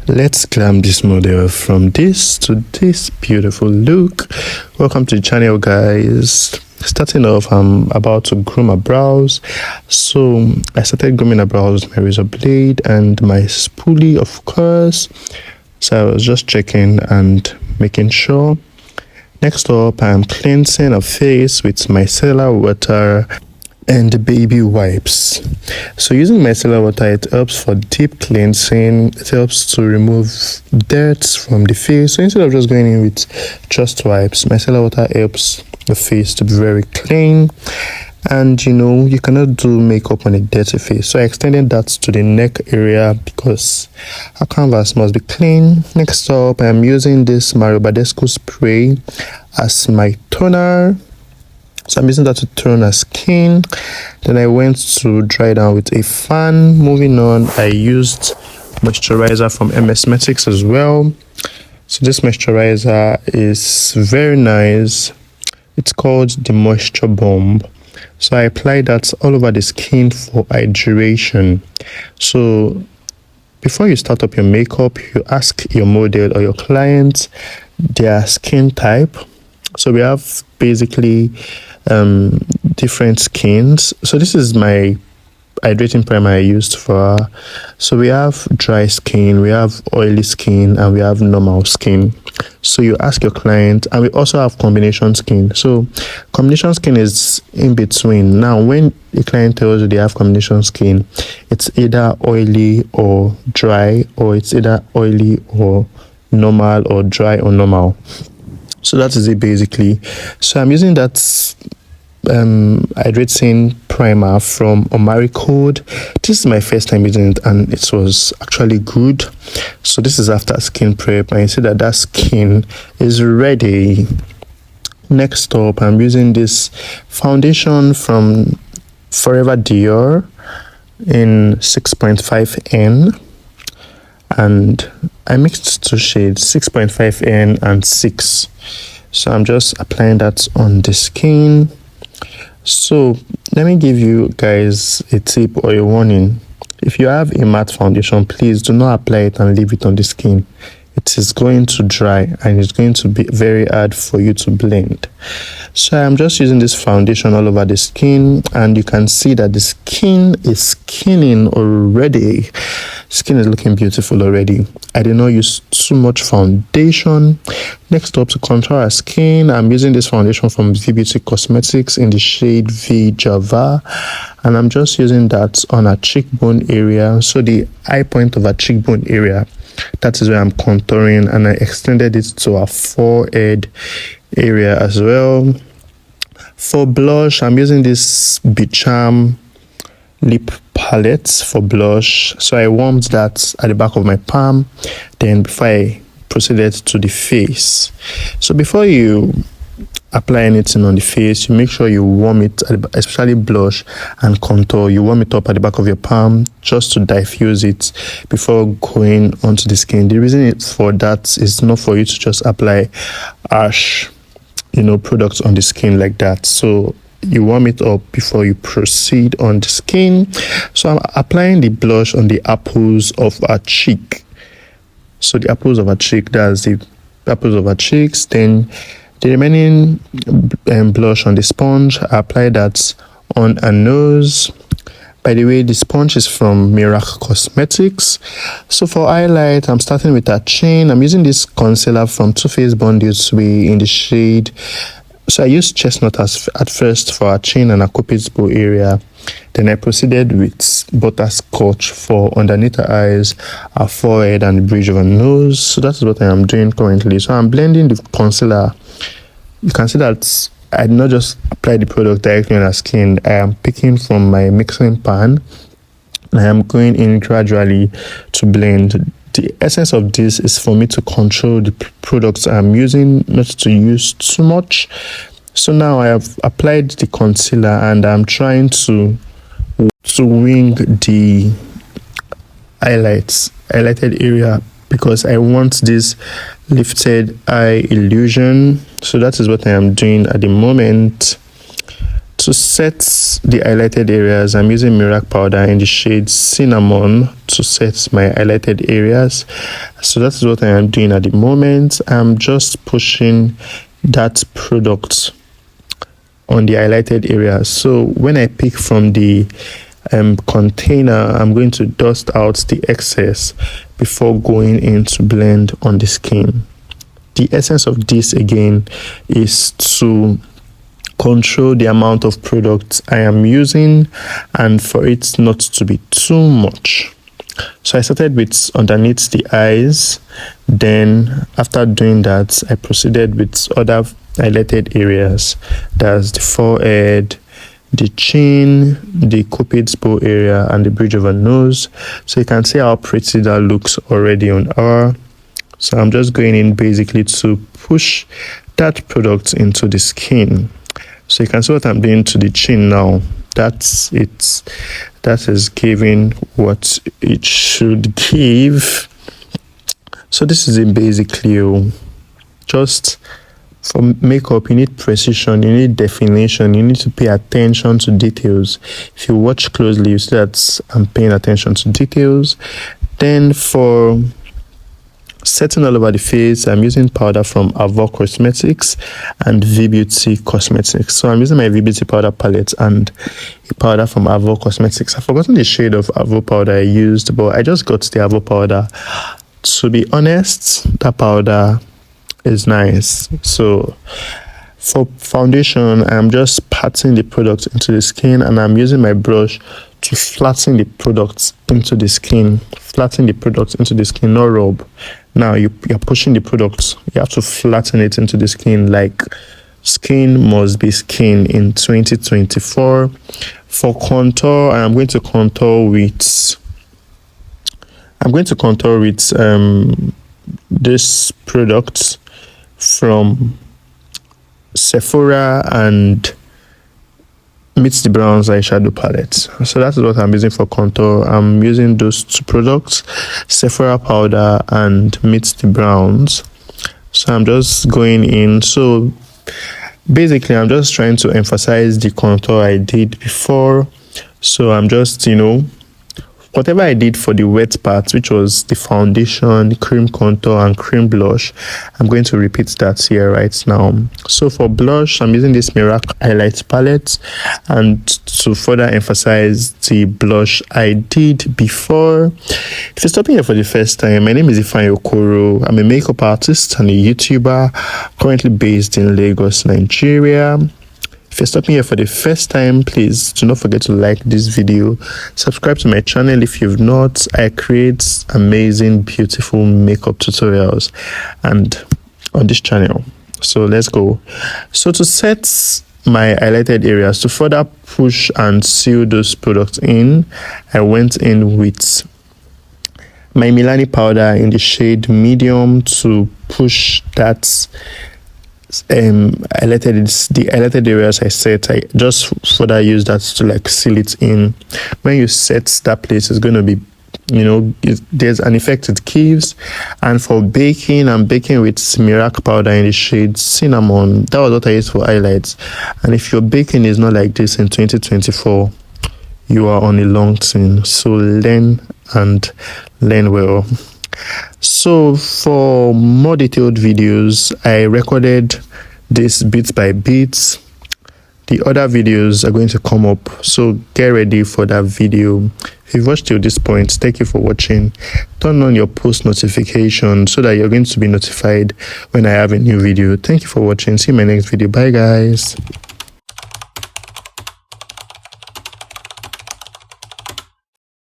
Let's glam this model from this to this beautiful look. Welcome to the channel, guys. Starting off, I'm about to groom my brows. So I started grooming my brows with my razor blade and my spoolie, of course. So I was just checking and making sure. Next up, I'm cleansing a face with micellar water and baby wipes. So using micellar water, it helps for deep cleansing. It helps to remove dirt from the face. So instead of just going in with just wipes, micellar water helps the face to be very clean. And you cannot do makeup on a dirty face. So I extended that to the neck area because our canvas must be clean. Next up, I'm using this Mario Badescu spray as my toner. So I'm using that to tone our skin. Then I went to dry down with a fan. Moving on, I used moisturizer from MS Metics as well. So this moisturizer is very nice. It's called the Moisture Bomb. So I apply that all over the skin for hydration. So before you start up your makeup, you ask your model or your client their skin type. So we have basically different skins. So this is my hydrating primer I used for her. So we have dry skin, we have oily skin, and we have normal skin. So you ask your client, and we also have combination skin. So combination skin is in between. Now when the client tells you they have combination skin, it's either oily or dry, or it's either oily or normal, or dry or normal. So that is it basically. So I'm using that hydrating primer from Omari Code. This is my first time using it and it was actually good. So this is after skin prep, and you see that skin is ready. Next up, I'm using this foundation from Forever Dior in 6.5N, and I mixed two shades, 6.5N and 6. So I'm just applying that on the skin. So let me give you guys a tip or a warning. If you have a matte foundation, please do not apply it and leave it on the skin. It is going to dry and it's going to be very hard for you to blend. So I'm just using this foundation all over the skin, and you can see that the skin is skinning already. Skin is looking beautiful already. I did not use too much foundation. Next up, to contour our skin, I'm using this foundation from V Beauty Cosmetics in the shade V Java, and I'm just using that on our cheekbone area. So the high point of our cheekbone area, that is where I'm contouring, and I extended it to our forehead area as well. For blush, I'm using this Becharm lip palette for blush. So I warmed that at the back of my palm, then before I proceeded to the face. So before you apply anything on the face, you make sure you warm it, especially blush and contour. You warm it up at the back of your palm just to diffuse it before going onto the skin. The reason for that is not for you to just apply harsh products on the skin like that. So you warm it up before you proceed on the skin. So I'm applying the blush on the apples of our cheek. So the apples of our cheek, that's the apples of our cheeks. Then the remaining blush on the sponge, I apply that on a nose. By the way, the sponge is from Miracle Cosmetics. So for highlight, I'm starting with a chin. I'm using this concealer from Too Faced Bondage Way in the shade. So I used chestnut at first for our chin and our cupid's bow area. Then I proceeded with butterscotch for underneath our eyes, our forehead, and the bridge of our nose. So that is what I am doing currently. So I'm blending the concealer. You can see that I did not just apply the product directly on our skin. I am picking from my mixing pan. I am going in gradually to blend. The essence of this is for me to control the products I'm using, not to use too much. So now I have applied the concealer and I'm trying to wing the highlighted area, because I want this lifted eye illusion. So that is what I am doing at the moment. To set the highlighted areas, I'm using Mirac powder in the shade Cinnamon to set my highlighted areas. So that is what I am doing at the moment. I'm just pushing that product on the highlighted areas. So when I pick from the container, I'm going to dust out the excess before going in to blend on the skin. The essence of this again is to control the amount of product I am using and for it not to be too much. So I started with underneath the eyes, then after doing that I proceeded with other highlighted areas. That's the forehead, the chin, the cupid's bow area, and the bridge of a nose. So you can see how pretty that looks already on our. So I'm just going in basically to push that product into the skin. So you can see what I'm doing to the chin now. That's it. That is giving what it should give. So this is it basically. Just for makeup, you need precision, you need definition, you need to pay attention to details. If you watch closely, you see that I'm paying attention to details. Then for setting all over the face, I'm using powder from Avo Cosmetics and V-Beauty Cosmetics. So I'm using my V-Beauty powder palette and a powder from Avo Cosmetics. I've forgotten the shade of Avo powder I used, but I just got the Avo powder. To be honest, that powder is nice. So for foundation, I'm just patting the product into the skin and I'm using my brush to flatten the product into the skin. Flatten the product into the skin, not rub. Now you're pushing the product, you have to flatten it into the skin. Like skin must be skin in 2024. For contour, I'm going to contour with this product from Sephora and Meet the Browns eyeshadow palette. So that is what I'm using for contour. I'm using those two products, Sephora powder and Meet the Browns. So I'm just going in. So basically I'm just trying to emphasize the contour I did before. So I'm just, whatever I did for the wet part, which was the foundation, cream contour, and cream blush, I'm going to repeat that here right now. So for blush, I'm using this Mirac highlight palette, and to further emphasize the blush I did before. If you're stopping here for the first time, my name is Ifeanyi Okoro. I'm a makeup artist and a YouTuber currently based in Lagos, Nigeria. If you're stopping here for the first time, please do not forget to like this video, subscribe to my channel if you've not. I create amazing, beautiful makeup tutorials and on this channel. So let's go. So to set my highlighted areas, to further push and seal those products in, I went in with my Milani powder in the shade medium to push that the highlighted areas I set. I just further use that to seal it in. When you set that place, it's going to be, there's an effect it gives. And for baking, I'm baking with Mirac powder in the shade Cinnamon. That was what I used for highlights. And if your baking is not like this in 2024, you are on a long thing. So learn and learn well. So for more detailed videos, I recorded this bit by bit. The other videos are going to come up, so get ready for that video. If you've watched till this point, thank you for watching. Turn on your post notification so that you're going to be notified when I have a new video. Thank you for watching. See you in my next video. Bye guys.